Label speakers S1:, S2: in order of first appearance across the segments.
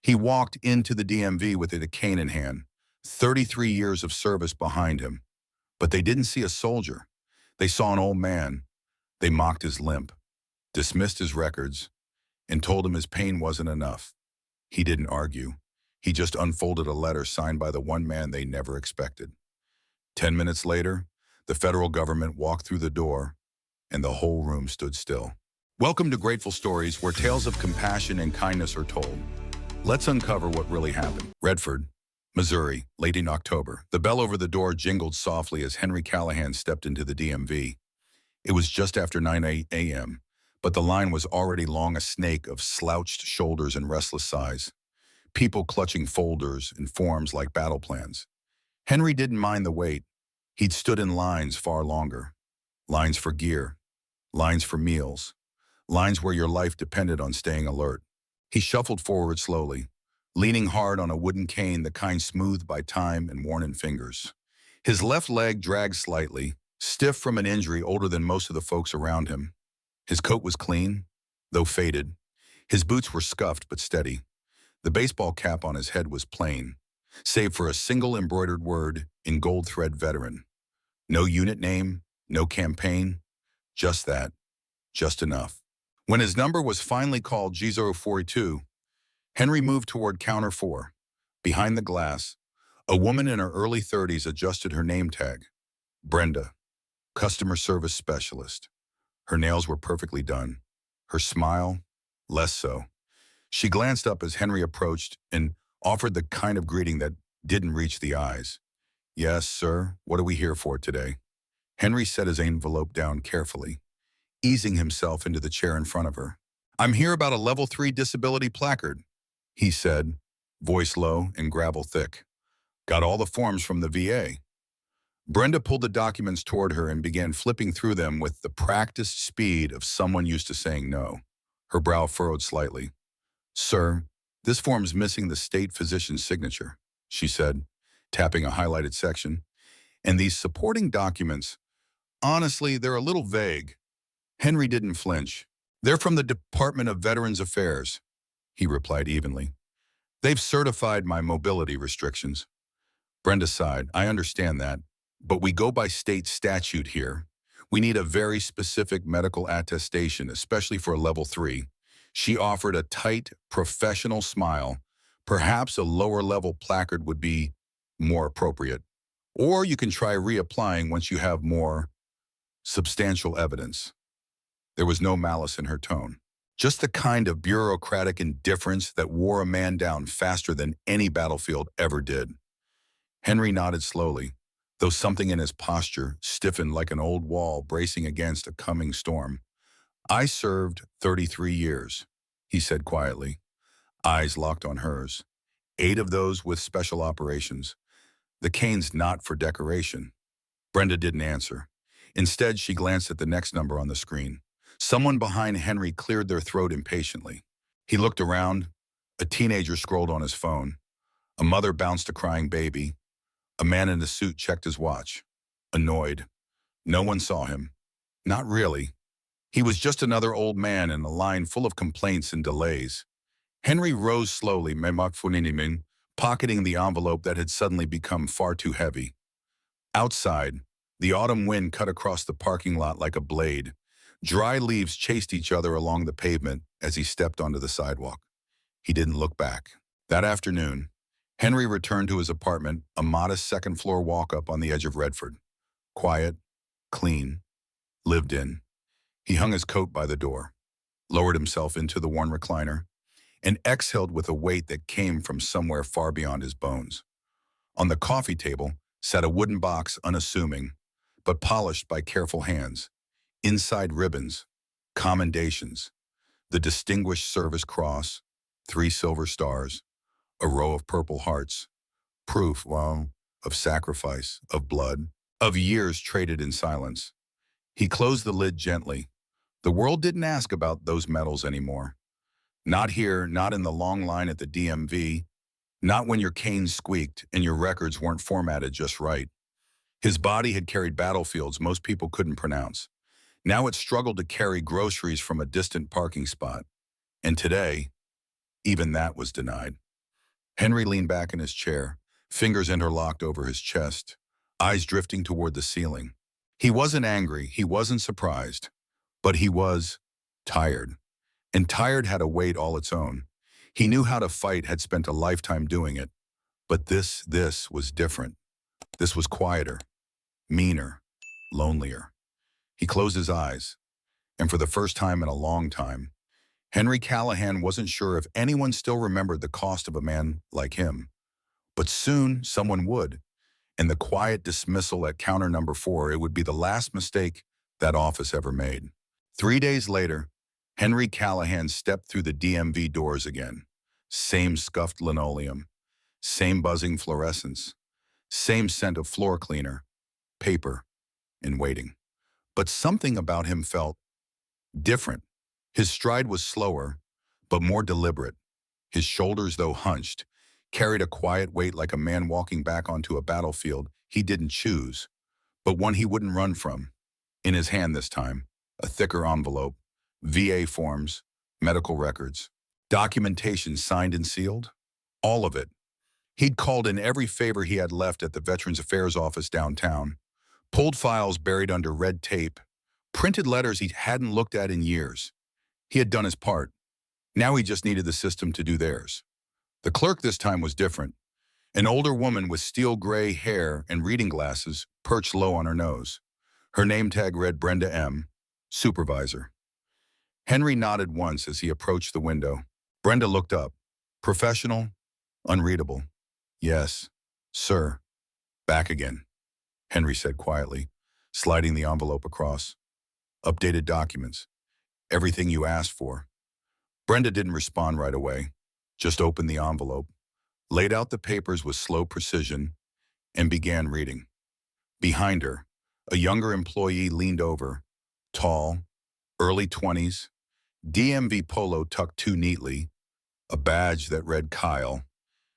S1: He walked into the DMV with a cane in hand, 33 years of service behind him. But they didn't see a soldier. They saw an old man. They mocked his limp, dismissed his records, and told him his pain wasn't enough. He didn't argue. He just unfolded a letter signed by the one man they never expected. 10 minutes later, the federal government walked through the door, and the whole room stood still. Welcome to Grateful Stories, where tales of compassion and kindness are told. Let's uncover what really happened. Redford, Missouri, late in October. The bell over the door jingled softly as Henry Callahan stepped into the DMV. It was just after 9 a.m., but the line was already long, a snake of slouched shoulders and restless sighs. People clutching folders and forms like battle plans. Henry didn't mind the wait. He'd stood in lines far longer. Lines for gear. Lines for meals. Lines where your life depended on staying alert. He shuffled forward slowly, leaning hard on a wooden cane, the kind smoothed by time and worn in fingers. His left leg dragged slightly, stiff from an injury older than most of the folks around him. His coat was clean, though faded. His boots were scuffed but steady. The baseball cap on his head was plain, save for a single embroidered word in gold thread: veteran. No unit name, no campaign, just that, just enough. When his number was finally called G042, Henry moved toward counter 4. Behind the glass, a woman in her early 30s adjusted her name tag. Brenda, customer service specialist. Her nails were perfectly done. Her smile, less so. She glanced up as Henry approached and offered the kind of greeting that didn't reach the eyes. Yes, sir, what are we here for today? Henry set his envelope down carefully, easing himself into the chair in front of her. I'm here about a level 3 disability placard, he said, voice low and gravel thick. Got all the forms from the VA. Brenda pulled the documents toward her and began flipping through them with the practiced speed of someone used to saying no. Her brow furrowed slightly. Sir, this form's missing the state physician's signature, she said, tapping a highlighted section. And these supporting documents, honestly, they're a little vague. Henry didn't flinch. They're from the Department of Veterans Affairs, he replied evenly. They've certified my mobility restrictions. Brenda sighed. I understand that, but we go by state statute here. We need a very specific medical attestation, especially for a level 3. She offered a tight, professional smile. Perhaps a lower-level placard would be more appropriate. Or you can try reapplying once you have more substantial evidence. There was no malice in her tone, just the kind of bureaucratic indifference that wore a man down faster than any battlefield ever did. Henry nodded slowly, though something in his posture stiffened like an old wall bracing against a coming storm. I served 33 years, he said quietly, eyes locked on hers. 8 of those with special operations. The cane's not for decoration. Brenda didn't answer. Instead, she glanced at the next number on the screen. Someone behind Henry cleared their throat impatiently. He looked around. A teenager scrolled on his phone. A mother bounced a crying baby. A man in a suit checked his watch. Annoyed. No one saw him. Not really. He was just another old man in a line full of complaints and delays. Henry rose slowly, pocketing the envelope that had suddenly become far too heavy. Outside, the autumn wind cut across the parking lot like a blade. Dry leaves chased each other along the pavement as he stepped onto the sidewalk. He didn't look back. That afternoon, Henry returned to his apartment, a modest second-floor walk-up on the edge of Redford. Quiet, clean, lived in. He hung his coat by the door, lowered himself into the worn recliner, and exhaled with a weight that came from somewhere far beyond his bones. On the coffee table sat a wooden box, unassuming, but polished by careful hands. Inside ribbons, commendations, the Distinguished Service Cross, 3 silver stars, a row of purple hearts, proof, of sacrifice, of blood, of years traded in silence. He closed the lid gently. The world didn't ask about those medals anymore. Not here, not in the long line at the DMV, not when your cane squeaked and your records weren't formatted just right. His body had carried battlefields most people couldn't pronounce. Now it struggled to carry groceries from a distant parking spot. And today, even that was denied. Henry leaned back in his chair, fingers interlocked over his chest, eyes drifting toward the ceiling. He wasn't angry, he wasn't surprised, but he was tired. And tired had a weight all its own. He knew how to fight, had spent a lifetime doing it. But this was different. This was quieter, meaner, lonelier. He closed his eyes, and for the first time in a long time, Henry Callahan wasn't sure if anyone still remembered the cost of a man like him. But soon, someone would. And the quiet dismissal at counter number 4, it would be the last mistake that office ever made. 3 days later, Henry Callahan stepped through the DMV doors again. Same scuffed linoleum, same buzzing fluorescence, same scent of floor cleaner, paper, and waiting. But something about him felt different. His stride was slower, but more deliberate. His shoulders, though hunched, carried a quiet weight like a man walking back onto a battlefield he didn't choose, but one he wouldn't run from. In his hand this time, a thicker envelope, VA forms, medical records, documentation signed and sealed, all of it. He'd called in every favor he had left at the Veterans Affairs office downtown, pulled files buried under red tape, printed letters he hadn't looked at in years. He had done his part. Now he just needed the system to do theirs. The clerk this time was different. An older woman with steel gray hair and reading glasses perched low on her nose. Her name tag read Brenda M., supervisor. Henry nodded once as he approached the window. Brenda looked up. Professional, unreadable. Yes, sir. Back again, Henry said quietly, sliding the envelope across. Updated documents. Everything you asked for. Brenda didn't respond right away, just opened the envelope, laid out the papers with slow precision, and began reading. Behind her, a younger employee leaned over, tall, early 20s, DMV polo tucked too neatly, a badge that read Kyle.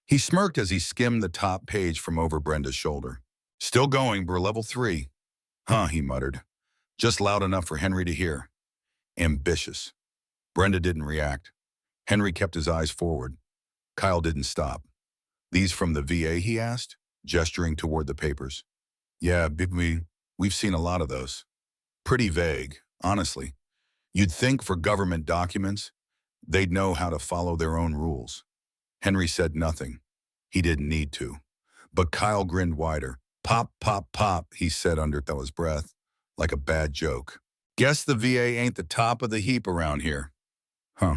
S1: He smirked as he skimmed the top page from over Brenda's shoulder. Still going, we're level 3. Huh, he muttered, just loud enough for Henry to hear. Ambitious. Brenda didn't react. Henry kept his eyes forward. Kyle didn't stop. These from the VA, he asked, gesturing toward the papers. Yeah, we've seen a lot of those. Pretty vague, honestly. You'd think for government documents, they'd know how to follow their own rules. Henry said nothing. He didn't need to. But Kyle grinned wider. Pop, pop, pop, he said under his breath, like a bad joke. Guess the VA ain't the top of the heap around here. Huh.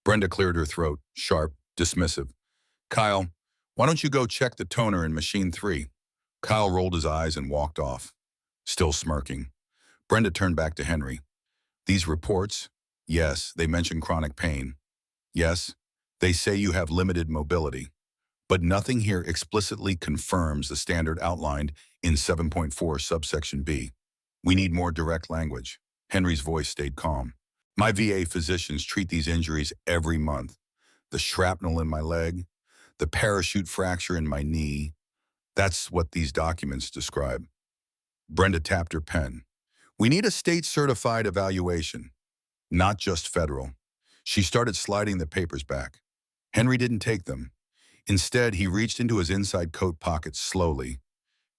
S1: Brenda cleared her throat, sharp, dismissive. Kyle, why don't you go check the toner in machine 3? Kyle rolled his eyes and walked off, still smirking. Brenda turned back to Henry. These reports, yes, they mention chronic pain. Yes, they say you have limited mobility. But nothing here explicitly confirms the standard outlined in 7.4 subsection B. We need more direct language. Henry's voice stayed calm. My VA physicians treat these injuries every month. The shrapnel in my leg, the parachute fracture in my knee. That's what these documents describe. Brenda tapped her pen. We need a state-certified evaluation, not just federal. She started sliding the papers back. Henry didn't take them. Instead, he reached into his inside coat pocket slowly,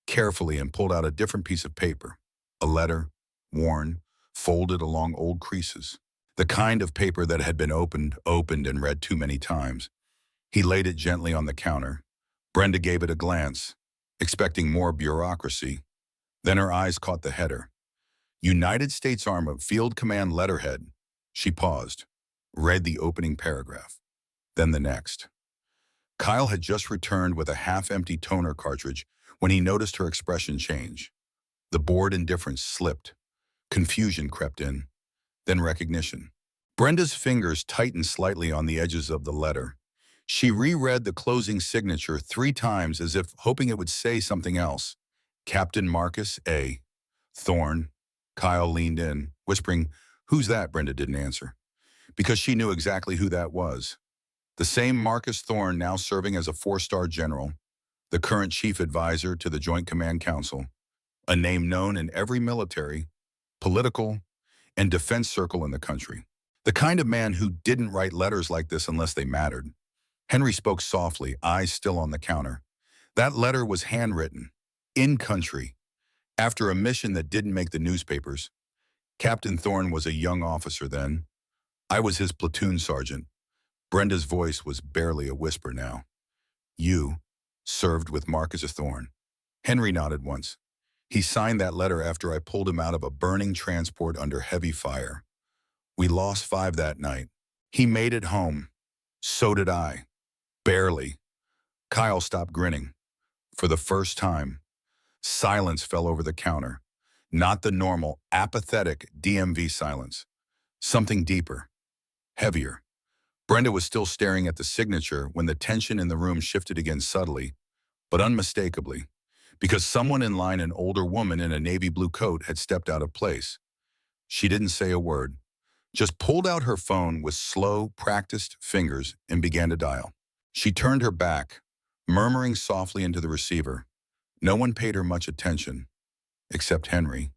S1: carefully, and pulled out a different piece of paper. A letter, worn, folded along old creases. The kind of paper that had been opened and read too many times. He laid it gently on the counter. Brenda gave it a glance, expecting more bureaucracy. Then her eyes caught the header. United States Army Field Command letterhead. She paused, read the opening paragraph, then the next. Kyle had just returned with a half-empty toner cartridge when he noticed her expression change. The bored indifference slipped. Confusion crept in, then recognition. Brenda's fingers tightened slightly on the edges of the letter. She reread the closing signature 3 times as if hoping it would say something else. Captain Marcus A. Thorne. Kyle leaned in, whispering, "Who's that?" Brenda didn't answer, because she knew exactly who that was. The same Marcus Thorne now serving as a 4-star general, the current chief advisor to the Joint Command Council, a name known in every military, political, and defense circle in the country. The kind of man who didn't write letters like this unless they mattered. Henry spoke softly, eyes still on the counter. That letter was handwritten, in country, after a mission that didn't make the newspapers. Captain Thorne was a young officer then. I was his platoon sergeant. Brenda's voice was barely a whisper now. You served with Marcus Thorne. Henry nodded once. He signed that letter after I pulled him out of a burning transport under heavy fire. We lost 5 that night. He made it home. So did I. Barely. Kyle stopped grinning. For the first time, silence fell over the counter. Not the normal, apathetic DMV silence. Something deeper. Heavier. Brenda was still staring at the signature when the tension in the room shifted again subtly, but unmistakably, because someone in line, an older woman in a navy blue coat, had stepped out of place. She didn't say a word, just pulled out her phone with slow, practiced fingers and began to dial. She turned her back, murmuring softly into the receiver. No one paid her much attention, except Henry.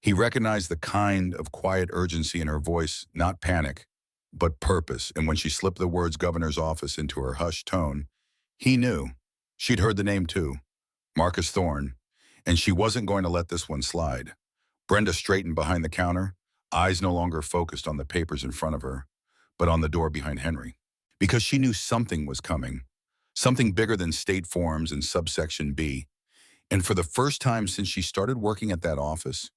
S1: He recognized the kind of quiet urgency in her voice, not panic, but purpose, and when she slipped the words governor's office into her hushed tone, he knew. She'd heard the name too, Marcus Thorne, and she wasn't going to let this one slide. Brenda straightened behind the counter, eyes no longer focused on the papers in front of her, but on the door behind Henry. Because she knew something was coming, something bigger than state forms and subsection B. And for the first time since she started working at that office,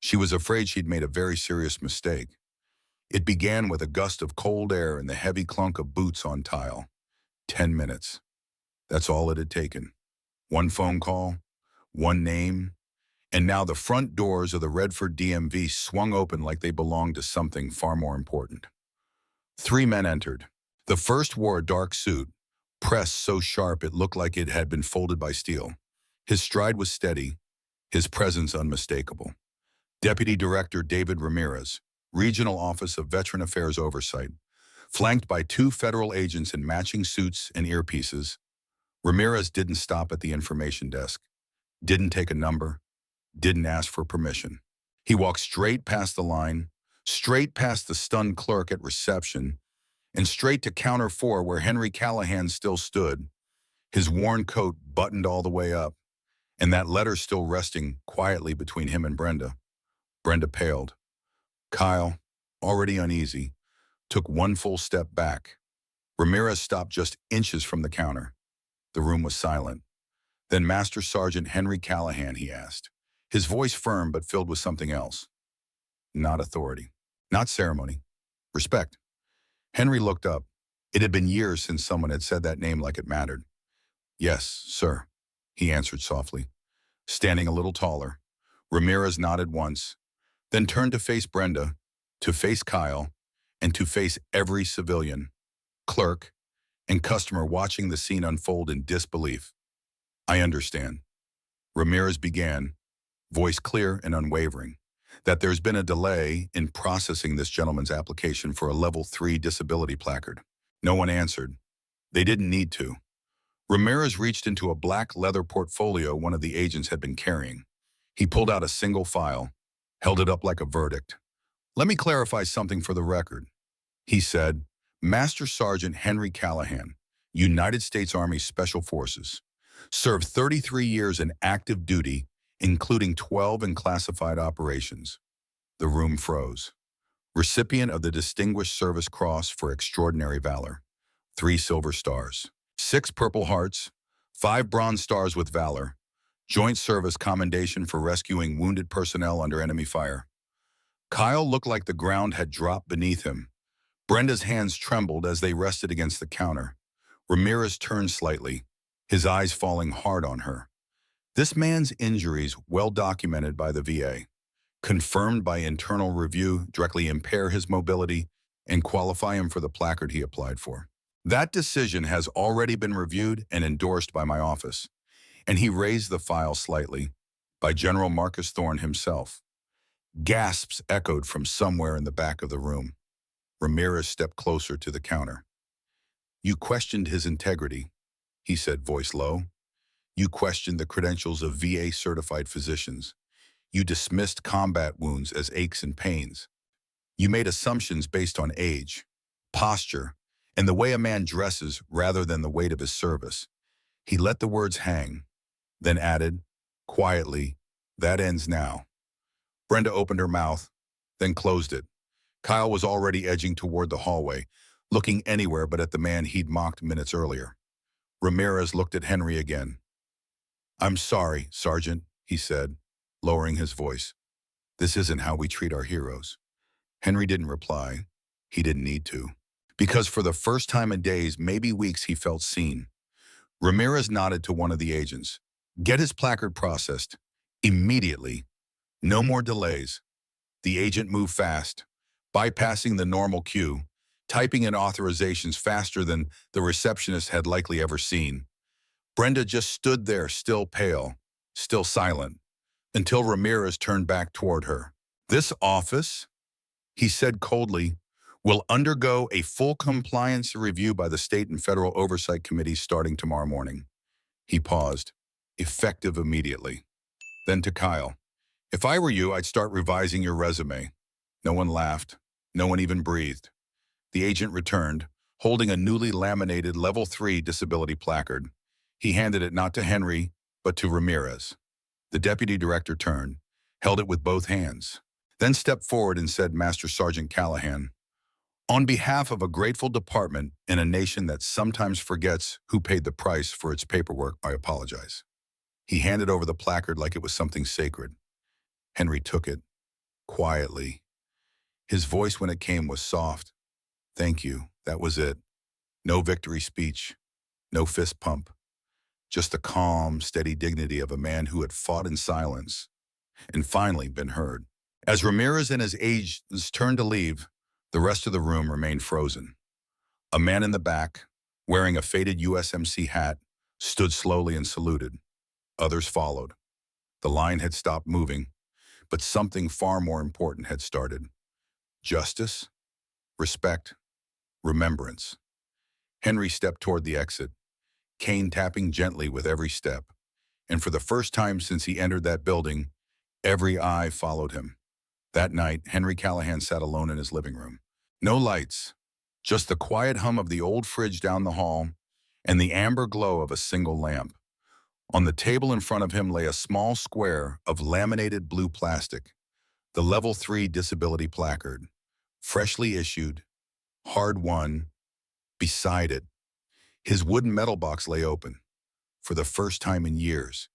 S1: she was afraid she'd made a very serious mistake. It began with a gust of cold air and the heavy clunk of boots on tile. 10 minutes. That's all it had taken. One phone call, one name, and now the front doors of the Redford DMV swung open like they belonged to something far more important. 3 men entered. The first wore a dark suit, pressed so sharp it looked like it had been folded by steel. His stride was steady, his presence unmistakable. Deputy Director David Ramirez, Regional Office of Veteran Affairs Oversight, flanked by 2 federal agents in matching suits and earpieces. Ramirez didn't stop at the information desk, didn't take a number, didn't ask for permission. He walked straight past the line, straight past the stunned clerk at reception, and straight to counter 4 where Henry Callahan still stood, his worn coat buttoned all the way up, and that letter still resting quietly between him and Brenda. Brenda paled. Kyle, already uneasy, took one full step back. Ramirez stopped just inches from the counter. The room was silent. Then Master Sergeant Henry Callahan, he asked, his voice firm but filled with something else. Not authority, not ceremony, respect. Henry looked up. It had been years since someone had said that name like it mattered. Yes, sir, he answered softly. Standing a little taller, Ramirez nodded once, then turned to face Brenda, to face Kyle, and to face every civilian, clerk, and customer watching the scene unfold in disbelief. I understand. Ramirez began, voice clear and unwavering, that there's been a delay in processing this gentleman's application for a level 3 disability placard. No one answered. They didn't need to. Ramirez reached into a black leather portfolio one of the agents had been carrying. He pulled out a single file, held it up like a verdict. Let me clarify something for the record, he said. Master Sergeant Henry Callahan, United States Army Special Forces, served 33 years in active duty, including 12 in classified operations. The room froze. Recipient of the Distinguished Service Cross for Extraordinary Valor, 3 silver stars, 6 Purple Hearts, 5 Bronze Stars with Valor, Joint Service Commendation for rescuing wounded personnel under enemy fire. Kyle looked like the ground had dropped beneath him. Brenda's hands trembled as they rested against the counter. Ramirez turned slightly, his eyes falling hard on her. This man's injuries, well documented by the VA, confirmed by internal review, directly impair his mobility and qualify him for the placard he applied for. That decision has already been reviewed and endorsed by my office. And he raised the file slightly, by General Marcus Thorne himself. Gasps echoed from somewhere in the back of the room. Ramirez stepped closer to the counter. You questioned his integrity, he said, voice low. You questioned the credentials of VA-certified physicians. You dismissed combat wounds as aches and pains. You made assumptions based on age, posture, and the way a man dresses rather than the weight of his service. He let the words hang, then added, quietly, "That ends now." Brenda opened her mouth, then closed it. Kyle was already edging toward the hallway, looking anywhere but at the man he'd mocked minutes earlier. Ramirez looked at Henry again. "I'm sorry, Sergeant," he said, lowering his voice. "This isn't how we treat our heroes." Henry didn't reply. He didn't need to. Because for the first time in days, maybe weeks, he felt seen. Ramirez nodded to one of the agents. "Get his placard processed. Immediately. No more delays." The agent moved fast, bypassing the normal queue, typing in authorizations faster than the receptionist had likely ever seen. Brenda just stood there, still pale, still silent, until Ramirez turned back toward her. "This office," he said coldly, "will undergo a full compliance review by the state and federal oversight committees starting tomorrow morning." He paused, effective immediately. Then to Kyle, "If I were you, I'd start revising your resume." No one laughed. No one even breathed. The agent returned, holding a newly laminated Level 3 disability placard. He handed it not to Henry, but to Ramirez. The deputy director turned, held it with both hands, then stepped forward and said, "Master Sergeant Callahan, on behalf of a grateful department in a nation that sometimes forgets who paid the price for its paperwork, I apologize." He handed over the placard like it was something sacred. Henry took it, quietly. His voice when it came was soft. "Thank you, that was it. No victory speech, no fist pump. Just the calm, steady dignity of a man who had fought in silence and finally been heard." As Ramirez and his agents turned to leave, the rest of the room remained frozen. A man in the back, wearing a faded USMC hat, stood slowly and saluted. Others followed. The line had stopped moving, but something far more important had started. Justice, respect, remembrance. Henry stepped toward the exit, cane tapping gently with every step, and for the first time since he entered that building, every eye followed him. That night, Henry Callahan sat alone in his living room. No lights, just the quiet hum of the old fridge down the hall and the amber glow of a single lamp. On the table in front of him lay a small square of laminated blue plastic, the Level 3 disability placard, freshly issued, hard-won. Beside it, his wooden metal box lay open. For the first time in years,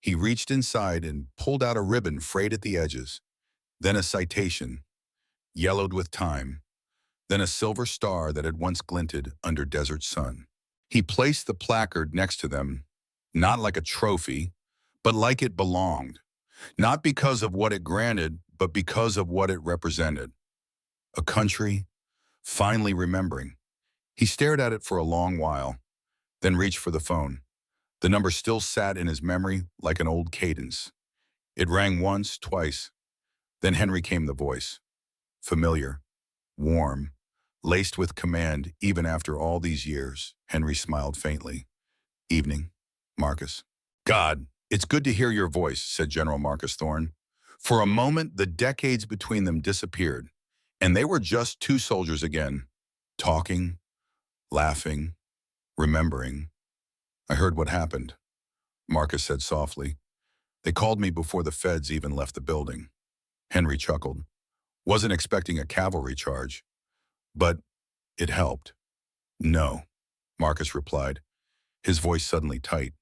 S1: he reached inside and pulled out a ribbon frayed at the edges, then a citation, yellowed with time, then a silver star that had once glinted under desert sun. He placed the placard next to them, not like a trophy, but like it belonged, not because of what it granted, but because of what it represented. A country, finally remembering. He stared at it for a long while, then reached for the phone. The number still sat in his memory like an old cadence. It rang once, twice. Then Henry came the voice. Familiar, warm, laced with command even after all these years. Henry smiled faintly. "Evening, Marcus." "God, it's good to hear your voice," said General Marcus Thorne. For a moment, the decades between them disappeared, and they were just two soldiers again, talking, laughing, remembering. "I heard what happened," Marcus said softly. "They called me before the feds even left the building." Henry chuckled. "Wasn't expecting a cavalry charge, but it helped." "No," Marcus replied, his voice suddenly tight.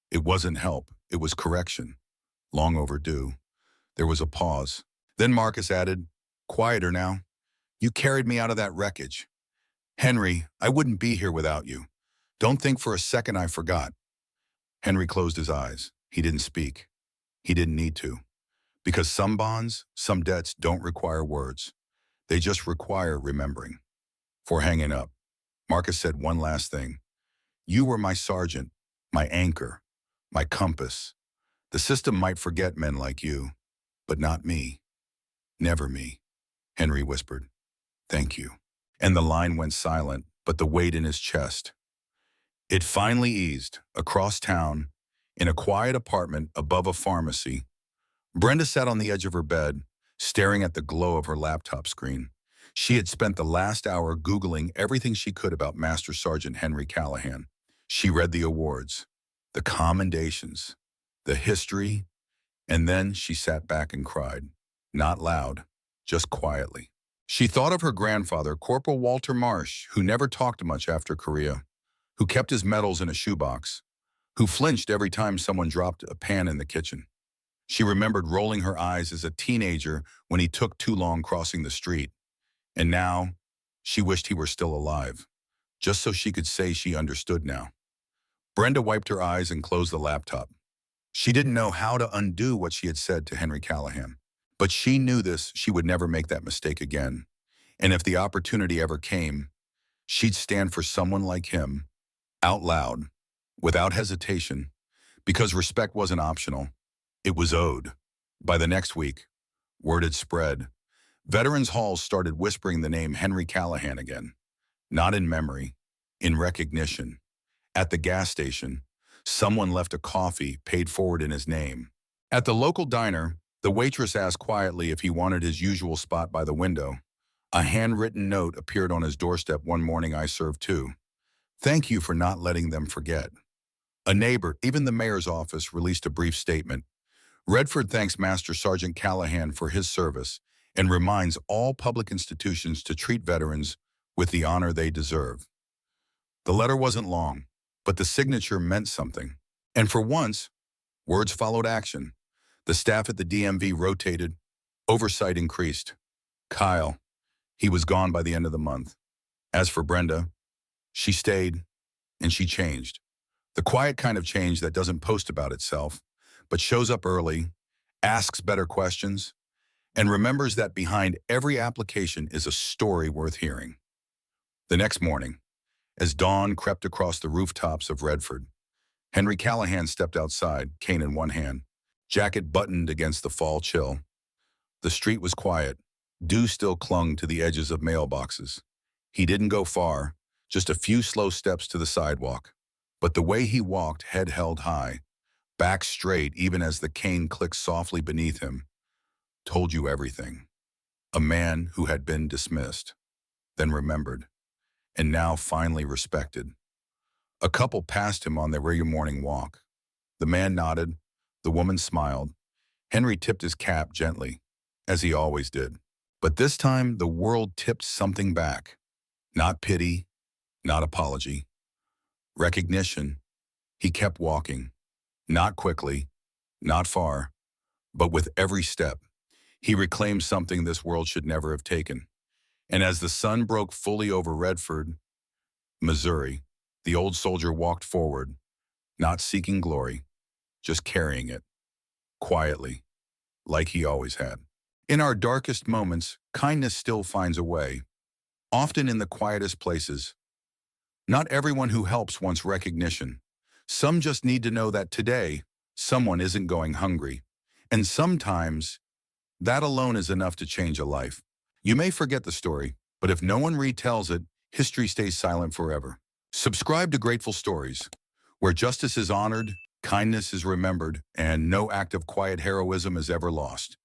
S1: "It wasn't help, it was correction. Long overdue." There was a pause. Then Marcus added, "Quieter now. You carried me out of that wreckage. Henry, I wouldn't be here without you. Don't think for a second I forgot." Henry closed his eyes. He didn't speak. He didn't need to. Because some bonds, some debts don't require words. They just require remembering. For hanging up, Marcus said one last thing. "You were my sergeant, my anchor, my compass. The system might forget men like you, but not me. Never me." Henry whispered, "Thank you." And the line went silent, but the weight in his chest. It finally eased, across town, in a quiet apartment above a pharmacy. Brenda sat on the edge of her bed, staring at the glow of her laptop screen. She had spent the last hour Googling everything she could about Master Sergeant Henry Callahan. She read the awards, the commendations, the history, and then she sat back and cried. Not loud, just quietly. She thought of her grandfather, Corporal Walter Marsh, who never talked much after Korea, who kept his medals in a shoebox, who flinched every time someone dropped a pan in the kitchen. She remembered rolling her eyes as a teenager when he took too long crossing the street. And now, she wished he were still alive, just so she could say she understood now. Brenda wiped her eyes and closed the laptop. She didn't know how to undo what she had said to Henry Callahan. But she knew she would never make that mistake again. And if the opportunity ever came, she'd stand for someone like him, out loud, without hesitation, because respect wasn't optional. It was owed. By the next week, word had spread. Veterans Halls started whispering the name Henry Callahan again. Not in memory, in recognition. At the gas station, someone left a coffee paid forward in his name. At the local diner, the waitress asked quietly if he wanted his usual spot by the window. A handwritten note appeared on his doorstep one morning. I served too. Thank you for not letting them forget. A neighbor, even the mayor's office, released a brief statement. Redford thanks Master Sergeant Callahan for his service and reminds all public institutions to treat veterans with the honor they deserve. The letter wasn't long, but the signature meant something. And for once, words followed action. The staff at the DMV rotated. Oversight increased. Kyle, he was gone by the end of the month. As for Brenda, she stayed and she changed. The quiet kind of change that doesn't post about itself, but shows up early, asks better questions, and remembers that behind every application is a story worth hearing. The next morning, as dawn crept across the rooftops of Redford, Henry Callahan stepped outside, cane in one hand, jacket buttoned against the fall chill. The street was quiet. Dew still clung to the edges of mailboxes. He didn't go far, just a few slow steps to the sidewalk. But the way he walked, head held high, back straight even as the cane clicked softly beneath him, told you everything. A man who had been dismissed, then remembered, and now finally respected. A couple passed him on their regular morning walk. The man nodded, the woman smiled. Henry tipped his cap gently, as he always did. But this time, the world tipped something back. Not pity, not apology. Recognition. He kept walking. Not quickly, not far, but with every step, he reclaimed something this world should never have taken. And as the sun broke fully over Redford, Missouri, the old soldier walked forward, not seeking glory, just carrying it, quietly, like he always had. In our darkest moments, kindness still finds a way, often in the quietest places. Not everyone who helps wants recognition. Some just need to know that today, someone isn't going hungry. And sometimes, that alone is enough to change a life. You may forget the story, but if no one retells it, history stays silent forever. Subscribe to Grateful Stories, where justice is honored, kindness is remembered, and no act of quiet heroism is ever lost.